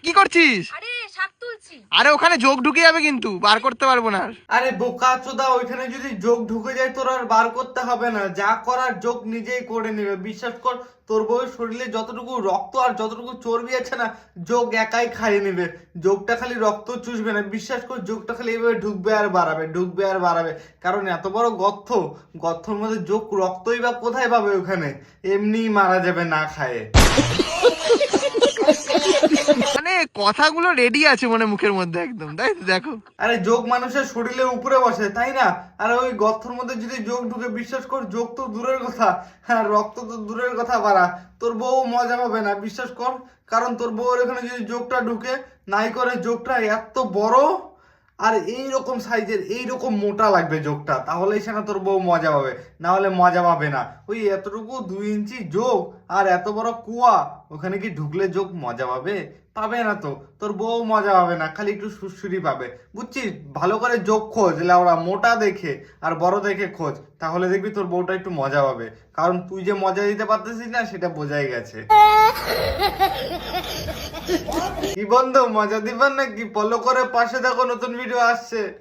কি করছিস? আরে শাক তুলছি। আরে ওখানে যোগ ঢুকে যাবে কিন্তু বার করতে পারবো না। আরে বোকা চোদা, ওইখানে যদি যোগ ঢুকে যায় তোর আর বার করতে হবে না, যা করার যোগ নিজেই করে নেবে। বিশ্বাস কর, তোর বউয়ের শরীরে যতটুকু রক্ত আর যতটুকু চর্বি আছে না, যোগ একাই খাইয়ে নেবে। যোগটা খালি রক্ত চুষবে না, বিশ্বাস কর, যোগটা খালি এভাবে ঢুকবে আর বাড়াবে, ঢুকবে আর বাড়াবে। কারণ এত বড় গর্ত, গর্তর মধ্যে যোগ রক্তই বা কোথায় পাবে? ওখানে এমনিই মারা যাবে না খায়ে। মানে কথাগুলো রেডি আছে মনে মুখের মধ্যে একদম, তাই তো? দেখো, আরে যোগ মানুষের শরীরের উপরে বসে, তাই না? আর ওই গর্তের মধ্যে যদি যোগ ঢুকে, বিশ্বাস কর, যোগ তো দূরের কথা, হ্যাঁ রক্ত তো দূরের কথা বাড়া, তোর বউ মজা পাবে না, বিশ্বাস কর। কারণ তোর বউর এখানে যদি যোগটা ঢুকে, নাই করে যোগটা এত বড় আর এই রকম সাইজের, এই রকম মোটা লাগবে যোগটা, তাহলেই সেটা তোর বউ মজা পাবে, না হলে মজা পাবে না। ওই এতটুকু 2 ইঞ্চি যোগ আর এত বড় কুয়া, ওখানে কি ঢুকলে যোগ মজা পাবে? পাবে না তো, তোর বউ মজা পাবে না, খালি একটু সুরসুরি পাবে। বুঝছিস? ভালো করে যোগ খোঁজ, ওরা মোটা দেখে আর বড় দেখে খোঁজ, তাহলে দেখবি তোর বউটা একটু মজা পাবে। কারণ তুই যে মজা দিতে পারতেছিস না, সেটা বোঝাই গেছে। কি বন্ধু, মজা দিবেন নাকি? ফলো করে পাশে দেখো, নতুন ভিডিও আসছে।